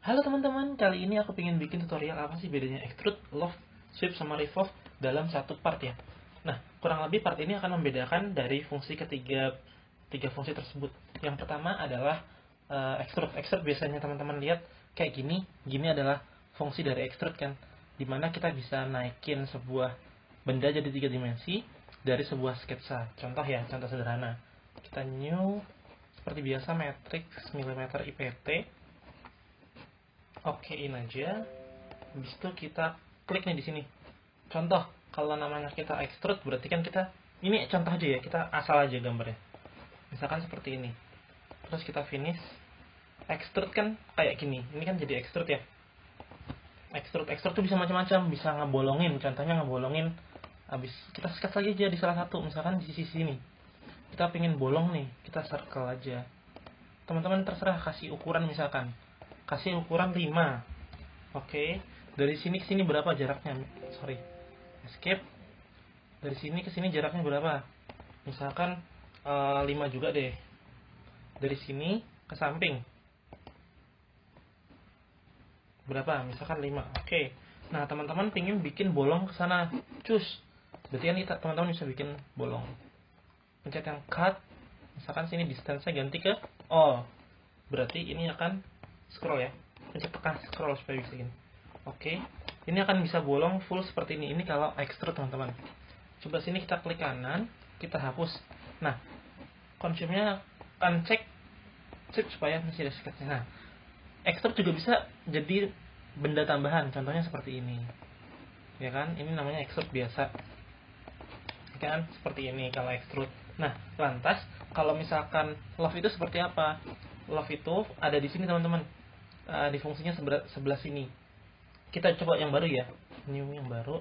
Halo teman-teman, kali ini aku ingin bikin tutorial apa sih bedanya extrude, loft, sweep, sama revolve dalam satu part ya. Nah, kurang lebih part ini akan membedakan dari fungsi tiga fungsi tersebut. Yang pertama adalah extrude. Extrude biasanya teman-teman lihat kayak gini. Gini adalah fungsi dari extrude kan, dimana kita bisa naikin sebuah benda jadi 3 dimensi dari sebuah sketsa. Contoh ya, contoh sederhana. Kita new seperti biasa matrix milimeter IPT. Okein aja. Habis itu kita klik nih di sini. Contoh, kalau namanya kita extrude berarti kan kita ini contoh aja ya, kita asal aja gambarnya. Misalkan seperti ini. Terus kita finish. Extrude kan kayak gini. Ini kan jadi extrude ya. Extrude tuh bisa macam-macam, bisa ngebolongin, contohnya ngebolongin. Habis kita sketch lagi aja di salah satu, misalkan di sisi sini. Kita pengen bolong nih, kita circle aja. Teman-teman terserah kasih ukuran misalkan. Kasih ukuran 5. Oke, dari sini ke sini berapa jaraknya? Sorry, escape. Dari sini ke sini jaraknya berapa? Misalkan 5 juga deh. Dari sini ke samping berapa? Misalkan 5. Oke. Nah, teman-teman pingin bikin bolong ke sana. Cus. Berarti kan kita teman-teman bisa bikin bolong. Pencet yang cut. Misalkan sini distance-nya ganti ke all. Berarti ini akan scroll ya. Pencet tekan scroll supaya bisa gini. Oke. Ini akan bisa bolong full seperti ini. Ini kalau extrude teman-teman. Coba sini kita klik kanan, kita hapus. Nah, konsepnya kan cek supaya masih ada sketchnya. Nah, extrude juga bisa jadi benda tambahan. Contohnya seperti ini. Ya kan? Ini namanya extrude biasa. Kan seperti ini kalau extrude. Nah, lantas kalau misalkan loft itu seperti apa? Loft itu ada di sini teman-teman. Di fungsinya sebelah sini. Kita coba yang baru ya. New yang baru.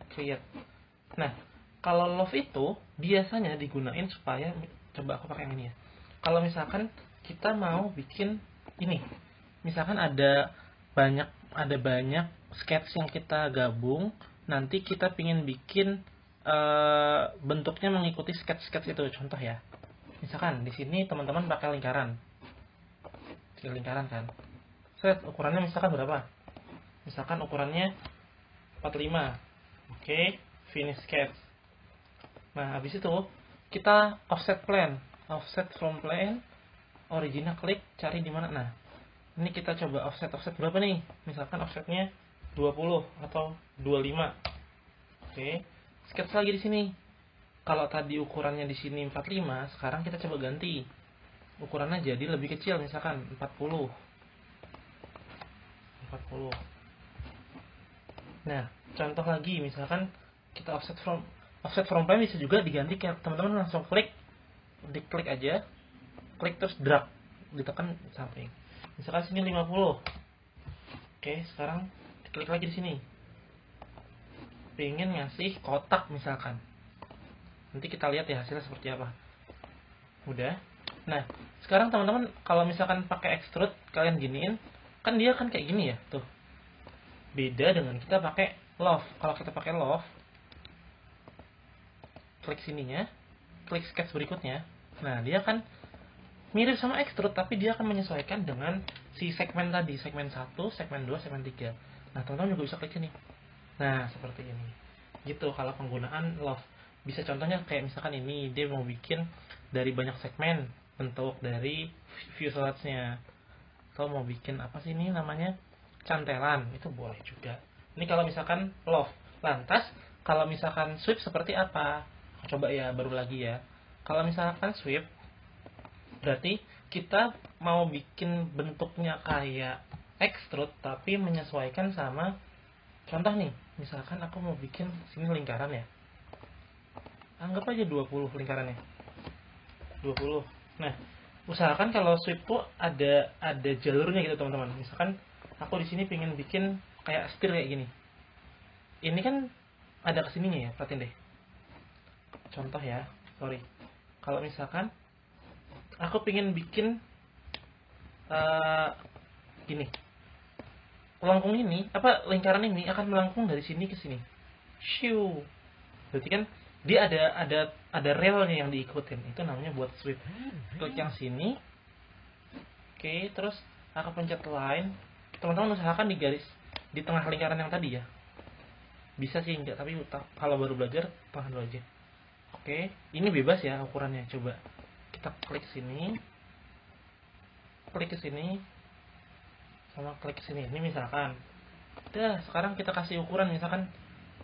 Create. Nah, kalau loft itu biasanya digunain supaya, coba aku pakai yang ini ya. Kalau misalkan kita mau bikin ini, misalkan ada banyak sketch yang kita gabung, nanti kita pingin bikin bentuknya mengikuti sketch-sketch itu. Contoh ya, misalkan di sini teman-teman pakai lingkaran, kan. Set ukurannya misalkan berapa? Misalkan ukurannya 45. Oke, finish sketch. Nah, habis itu kita offset from plane, original klik, cari di mana. Nah, ini kita coba offset berapa nih? Misalkan offsetnya 20 atau 25. Oke, sketch lagi di sini. Kalau tadi ukurannya di sini 45, sekarang kita coba ganti. Ukurannya jadi lebih kecil, misalkan 40. Nah, contoh lagi, misalkan kita offset from plane bisa juga diganti, kayak teman-teman langsung diklik aja, klik terus drag, ditekan samping. Misalkan sini 50. Oke, sekarang diklik lagi di sini. Pengen ngasih kotak misalkan. Nanti kita lihat ya hasilnya seperti apa. Udah. Nah, sekarang teman-teman kalau misalkan pakai extrude, kalian giniin, kan dia kan kayak gini ya, tuh. Beda dengan kita pakai loft. Kalau kita pakai loft, klik sininya, klik sketch berikutnya. Nah, dia kan mirip sama extrude, tapi dia akan menyesuaikan dengan si segmen tadi, segmen 1, segmen 2, segmen 3. Nah, teman-teman juga bisa klik sini. Nah, seperti ini. Gitu kalau penggunaan loft. Bisa contohnya kayak misalkan ini, dia mau bikin dari banyak segmen, bentuk dari fuselage-nya. Atau mau bikin apa sih ini namanya? Cantelan, itu boleh juga. Ini kalau misalkan loft. Lantas, kalau misalkan sweep seperti apa? Coba ya, baru lagi ya. Kalau misalkan sweep, berarti kita mau bikin bentuknya kayak extrude tapi menyesuaikan sama, contoh nih, misalkan aku mau bikin sini lingkaran ya. Anggap aja 20 lingkarannya. 20. Nah, usahakan kalau sweep tuh ada jalurnya gitu, teman-teman. Misalkan aku di sini pengen bikin kayak setir kayak gini. Ini kan ada kesininya ya, perhatiin deh. Contoh ya, sorry. Kalau misalkan aku pengen bikin gini, melengkung ini, lingkaran ini akan melengkung dari sini ke sini. Shoo. Berarti kan dia ada relnya yang diikutin. Itu namanya buat sweep. Klik yang sini. Oke, terus aku pencet line, teman-teman usahakan di garis di tengah lingkaran yang tadi ya. Bisa sih enggak, tapi kalau baru belajar tahan dulu aja. Oke, ini bebas ya ukurannya. Coba kita klik sini, klik ke sini, sama klik ke sini. Ini misalkan. Udah, sekarang kita kasih ukuran misalkan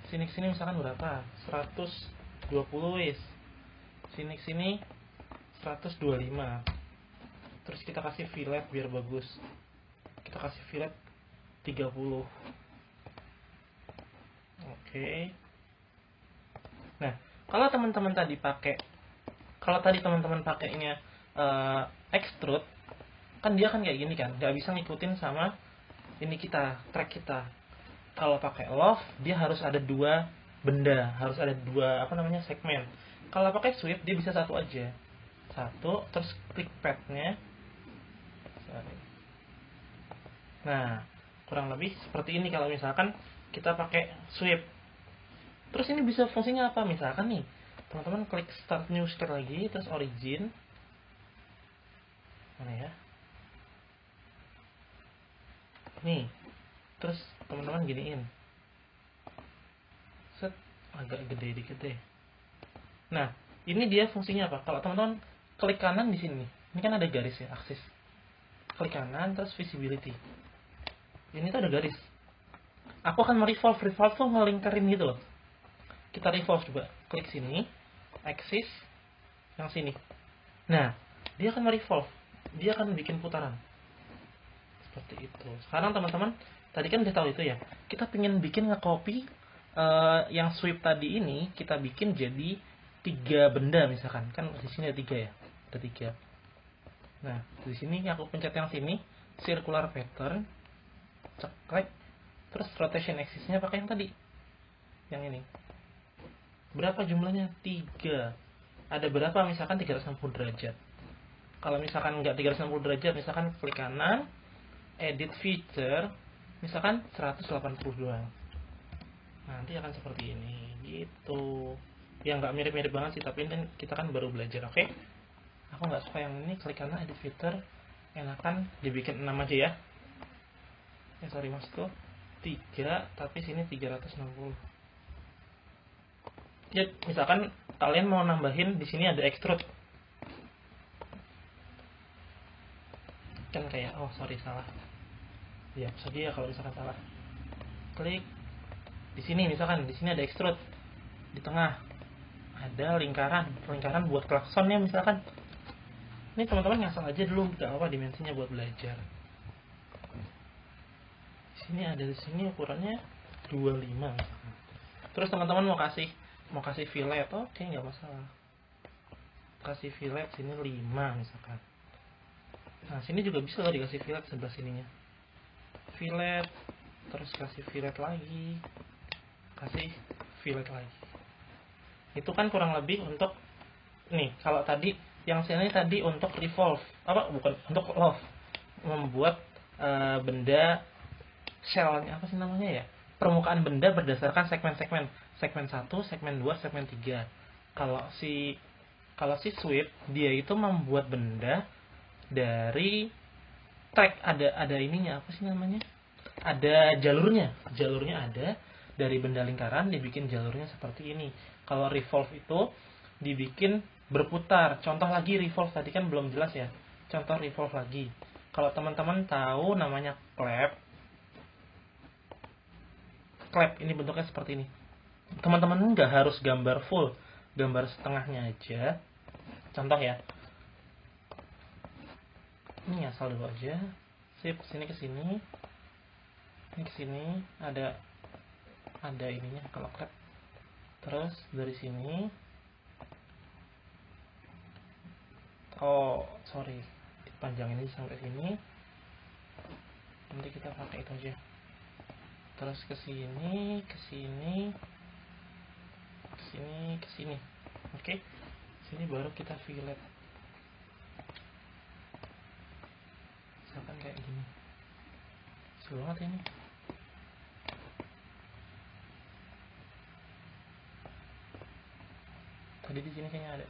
sini ke sini misalkan berapa? 120 wis. Sini ke sini 125. Terus kita kasih fillet biar bagus. Kita kasih fillet 30. Oke. Nah, kalau teman-teman tadi pakai, kalau tadi teman-teman pakainya extrude, kan dia kan kayak gini kan, nggak bisa ngikutin sama ini kita, track kita. Kalau pakai loft, dia harus ada dua benda, harus ada dua segmen. Kalau pakai sweep, dia bisa satu aja, satu, terus klik padnya. Nah, kurang lebih seperti ini kalau misalkan kita pakai sweep. Terus ini bisa fungsinya apa? Misalkan nih, teman-teman klik start new state lagi, terus origin. Mana ya? Nih. Terus teman-teman giniin. Set, agak gede dikit deh. Nah, ini dia fungsinya apa? Kalau teman-teman klik kanan di sini. Ini kan ada garis ya, aksis. Klik kanan terus visibility. Ini tuh ada garis. Aku akan merevolve, revolve tuh ngelingkarin gitu loh. Kita revolve coba, klik sini, axis yang sini. Nah, dia akan merevolve, dia akan bikin putaran seperti itu. Sekarang teman-teman, tadi kan udah tahu itu ya. Kita pengen bikin nge-copy yang sweep tadi ini, kita bikin jadi 3 benda misalkan. Kan di sini ada 3 ya, ada 3. Nah, di sini aku pencet yang sini, circular pattern, ceklek, terus rotation axisnya pakai yang tadi, yang ini. Berapa jumlahnya? 3. Ada berapa? Misalkan 360 derajat. Kalau misalkan enggak 360 derajat, misalkan klik kanan, edit feature, misalkan 180 doang. Nanti akan seperti ini, gitu. Ya nggak mirip-mirip banget sih, tapi ini kita kan baru belajar, oke? Aku nggak suka yang ini, klik kanan, edit feature, enakan dibikin 6 aja ya. Sorry maksudku 3, tapi sini 360. Ya, misalkan kalian mau nambahin di sini ada extrude. Kan kayak sorry salah. Ya, saja ya kalau misalkan salah. Klik di sini misalkan di sini ada extrude. Di tengah ada lingkaran buat klaksonnya misalkan. Ini teman-teman ngasal aja dulu, enggak apa dimensinya buat belajar. Di sini ada, di sini ukurannya 25 misalkan. Terus teman-teman mau kasih fillet, oke, nggak masalah. Kasih fillet sini 5 misalkan. Nah, sini juga bisa loh dikasih fillet sebelah sininya. Fillet, terus kasih fillet lagi. Kasih fillet lagi. Itu kan kurang lebih untuk nih, kalau tadi yang sini tadi untuk revolve, bukan untuk loft, membuat benda shell-nya apa sih namanya ya? Permukaan benda berdasarkan segmen-segmen. Segmen 1, segmen 2, segmen 3. Kalau si sweep dia itu membuat benda dari track, ada ininya, apa sih namanya? Ada jalurnya ada dari benda lingkaran dibikin jalurnya seperti ini. Kalau revolve itu dibikin berputar. Contoh lagi revolve tadi kan belum jelas ya. Contoh revolve lagi. Kalau teman-teman tahu namanya clap ini bentuknya seperti ini. Teman-teman nggak harus gambar full, gambar setengahnya aja. Contoh ya, ini asal dulu aja. Sip, sini ke sini, ini ke sini ada ininya kalau clap. Terus dari sini, sorry, dipanjangin ini sampai sini. Nanti kita pakai itu aja. Terus ke sini, ke sini, ke sini, ke sini. Oke. Sini baru kita fillet. Misalkan kayak gini. Seru banget ini. Tadi di sini kayaknya ada.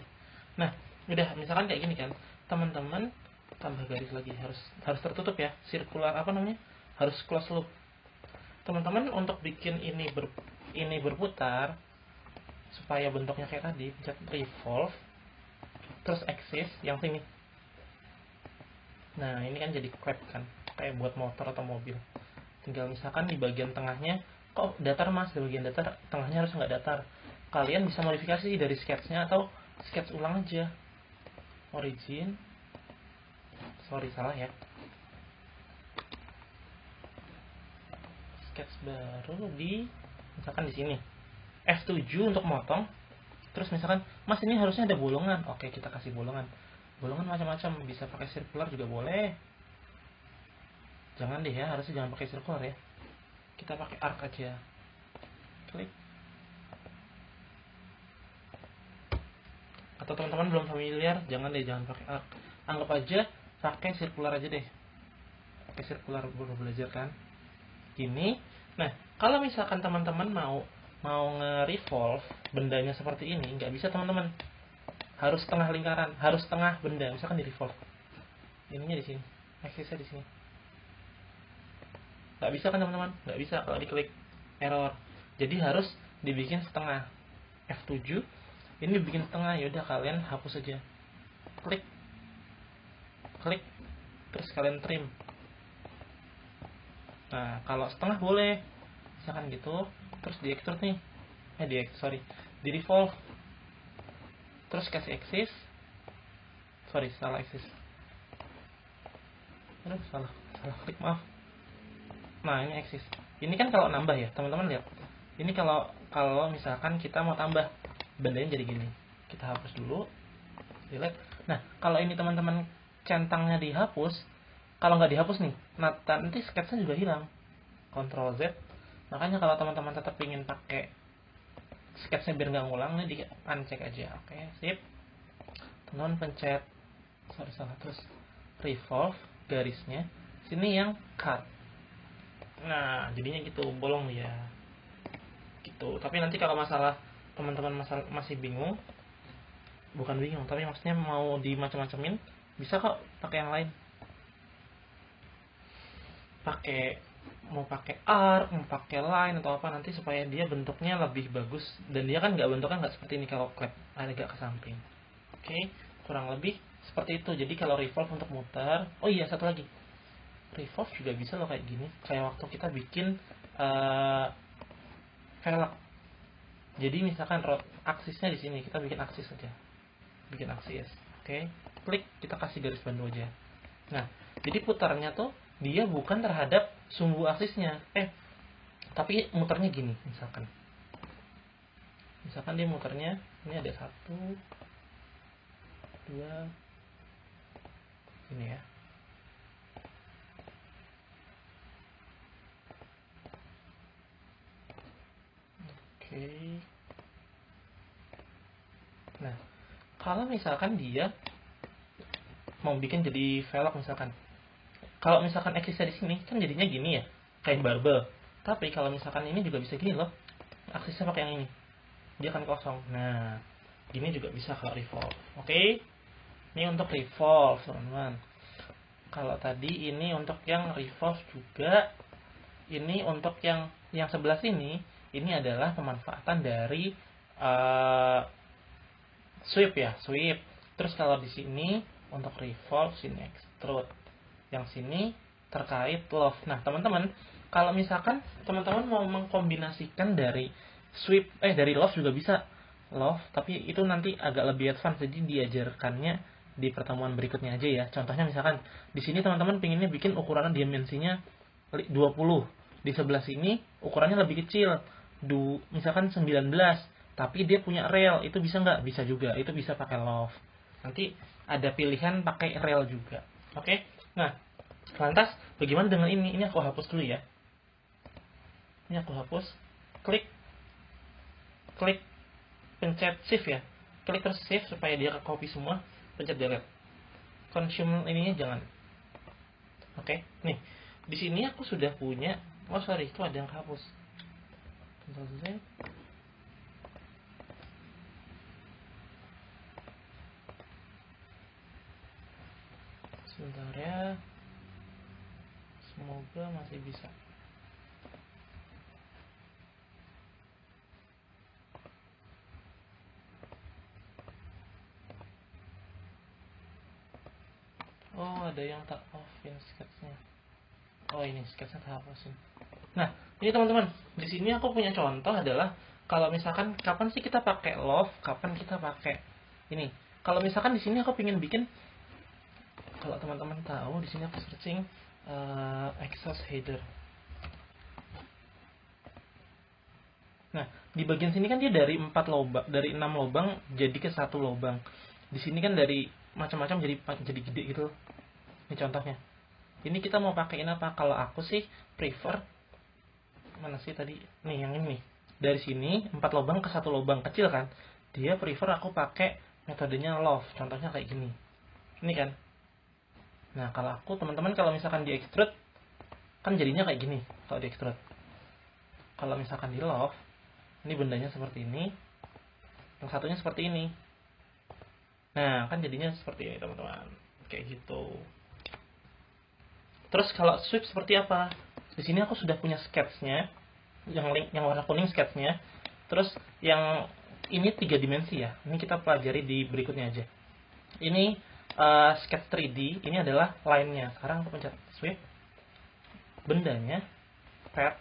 Nah, udah misalkan kayak gini kan. Teman-teman tambah garis lagi, harus tertutup ya. Circular harus close loop. Teman-teman untuk bikin ini berputar supaya bentuknya kayak tadi, pencet revolve terus axis yang sini. Nah, ini kan jadi clap kan, kayak buat motor atau mobil. Tinggal misalkan di bagian tengahnya, kok datar mas, di bagian datar, tengahnya harus nggak datar. Kalian bisa modifikasi dari sketchnya atau sketch ulang aja. Origin, sorry salah ya. Sketch baru di, misalkan di sini. F7 untuk motong. Terus misalkan, mas ini harusnya ada bolongan. Oke, kita kasih bolongan. Bolongan macam-macam, bisa pakai circular juga boleh. Jangan deh ya, harusnya jangan pakai circular ya. Kita pakai arc aja. Klik. Atau teman-teman belum familiar, jangan pakai arc. Anggap aja pakai circular aja deh. Pakai circular baru belajar kan. Gini. Nah, kalau misalkan teman-teman mau nge-revolve bendanya seperti ini, nggak bisa teman-teman. Harus tengah lingkaran, harus tengah benda. Misalkan di revolve. Ininya di sini, aksesnya di sini. Nggak bisa kan teman-teman? Nggak bisa kalau diklik, error. Jadi harus dibikin setengah. F7 ini dibikin setengah. Yaudah kalian hapus aja. Klik, terus kalian trim. Nah, kalau setengah boleh, misalkan gitu. Terus di extrude nih, di revolve. Terus kasih axis. Salah axis. Aduh, salah klik, maaf. Nah, ini axis. Ini kan kalau nambah ya, teman-teman lihat. Ini kalau misalkan kita mau tambah, bendanya jadi gini. Kita hapus dulu. Delete. Nah, kalau ini teman-teman centangnya dihapus, kalau nggak dihapus nih, nanti sketsnya juga hilang. Ctrl Z. Makanya kalau teman-teman tetap ingin pakai sketsnya biar nggak ngulang, nih di uncheck aja. Oke, sip. Teman-teman pencet salah terus revolve garisnya. Sini yang cut. Nah, jadinya gitu, bolong ya. Gitu. Tapi nanti kalau masalah teman-teman masih bingung, bukan bingung, tapi maksudnya mau dimacam-macamin, bisa kok pakai yang lain. Mau pakai arc, mau pakai line atau apa nanti supaya dia bentuknya lebih bagus, dan dia kan bentuknya nggak seperti ini kalau clap agak ke samping. Oke, kurang lebih seperti itu. Jadi kalau revolve untuk muter, oh iya satu lagi, revolve juga bisa loh kayak gini, kayak waktu kita bikin velg. Jadi misalkan aksisnya di sini, kita bikin aksis aja, oke, klik, kita kasih garis bantu aja. Nah, jadi putarnya tuh dia bukan terhadap sumbu aksisnya, tapi muternya gini. Misalkan dia muternya ini ada 1, 2, ini ya. Oke. Nah, kalau misalkan dia mau bikin jadi velg misalkan, kalau misalkan aksisnya di sini kan jadinya gini ya, kayak barbel. Tapi kalau misalkan ini juga bisa gini loh, aksisnya pakai yang ini, dia akan kosong. Nah, gini juga bisa kalau revolve. Oke, ini untuk revolve teman-teman. Kalau tadi ini untuk yang revolve juga. Ini untuk yang sebelah sini, ini adalah pemanfaatan dari sweep ya, sweep. Terus kalau di sini untuk revolve, sini extrude. Yang sini terkait love. Nah, teman-teman, kalau misalkan teman-teman mau mengkombinasikan dari sweep, dari love juga bisa. Love, tapi itu nanti agak lebih advance, jadi diajarkannya di pertemuan berikutnya aja ya. Contohnya misalkan di sini teman-teman pinginnya bikin ukuran dimensinya 20. Di sebelah sini ukurannya lebih kecil, misalkan 19, tapi dia punya rail, itu bisa nggak? Bisa juga, itu bisa pakai love. Nanti ada pilihan pakai rail juga. Oke. Nah, lantas bagaimana dengan ini? Ini aku hapus dulu ya. Ini aku hapus. Klik, pencet shift ya. Klik terus shift supaya dia ke copy semua. Pencet delete. Consume ininya jangan. Oke. Nih, di sini aku sudah punya. Oh sorry, itu ada yang kehapus. Ctrl Z. Sebentar ya. Semoga masih bisa. Oh, ada yang tak offin sketsnya. Oh, ini sketsnya tak hapusin. Nah, ini teman-teman, di sini aku punya contoh adalah kalau misalkan kapan sih kita pakai love, kapan kita pakai ini. Kalau misalkan di sini aku pengen bikin, kalau teman-teman tahu, di sini aku searching exhaust header. Nah, di bagian sini kan dia dari 4 lubang, dari 6 lubang jadi ke 1 lubang. Di sini kan dari macam-macam jadi gede gitu. Ini contohnya. Ini kita mau pakein apa? Kalau aku sih prefer, mana sih tadi? Nih, yang ini nih. Dari sini 4 lubang ke 1 lubang kecil kan. Dia prefer aku pakai metodenya love. Contohnya kayak gini. Ini kan. Nah, kalau aku teman-teman kalau misalkan di extrude kan jadinya kayak gini kalau di extrude. Kalau misalkan di love, ini bendanya seperti ini, yang satunya seperti ini. Nah, kan jadinya seperti ini teman-teman, kayak gitu. Terus kalau sweep seperti apa? Di sini aku sudah punya sketsnya, yang warna kuning sketsnya. Terus yang ini 3 dimensi ya. Ini kita pelajari di berikutnya aja. Ini sketch 3D, ini adalah line-nya. Sekarang aku pencet sweep, bendanya pad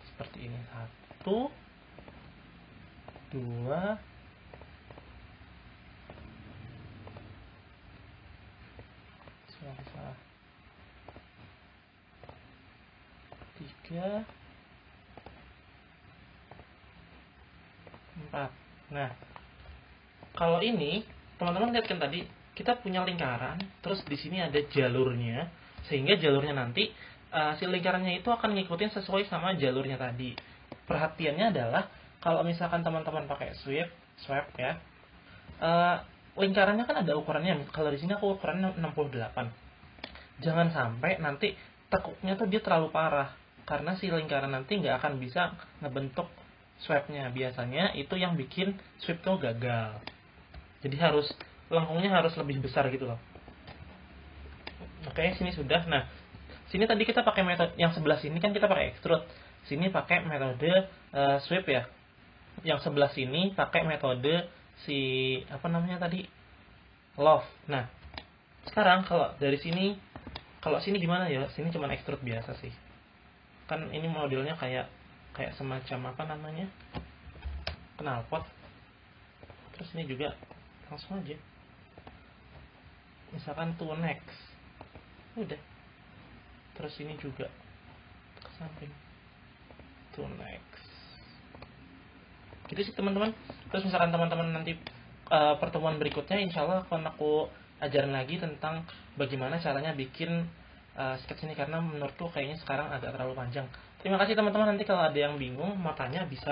seperti ini. 1, 2, 3, 4. Nah, kalau ini teman-teman lihat kan tadi kita punya lingkaran, terus di sini ada jalurnya, sehingga jalurnya nanti si lingkarannya itu akan ngikutin sesuai sama jalurnya tadi. Perhatiannya adalah kalau misalkan teman-teman pakai sweep ya, lingkarannya kan ada ukurannya. Kalau di sini aku ukurannya 68. Jangan sampai nanti tekuknya tuh dia terlalu parah, karena si lingkaran nanti nggak akan bisa ngebentuk sweepnya. Biasanya itu yang bikin sweep tuh gagal. Jadi lengkungnya harus lebih besar gitu loh. Oke, sini sudah. Nah, sini tadi kita pakai metode yang sebelah sini kan kita pakai extrude. Sini pakai metode sweep ya. Yang sebelah sini pakai metode si apa namanya tadi? Love. Nah, sekarang kalau dari sini, kalau sini gimana ya? Sini cuma extrude biasa sih. Kan ini modelnya kayak semacam apa namanya? Knalpot. Terus ini juga langsung aja. Misalkan to next. Udah. Terus ini juga ke samping. To next. Gitu sih teman-teman. Terus misalkan teman-teman nanti pertemuan berikutnya insya Allah akan aku ajarin lagi tentang bagaimana caranya bikin sketch ini, karena menurutku kayaknya sekarang agak terlalu panjang. Terima kasih teman-teman. Nanti kalau ada yang bingung mau tanya bisa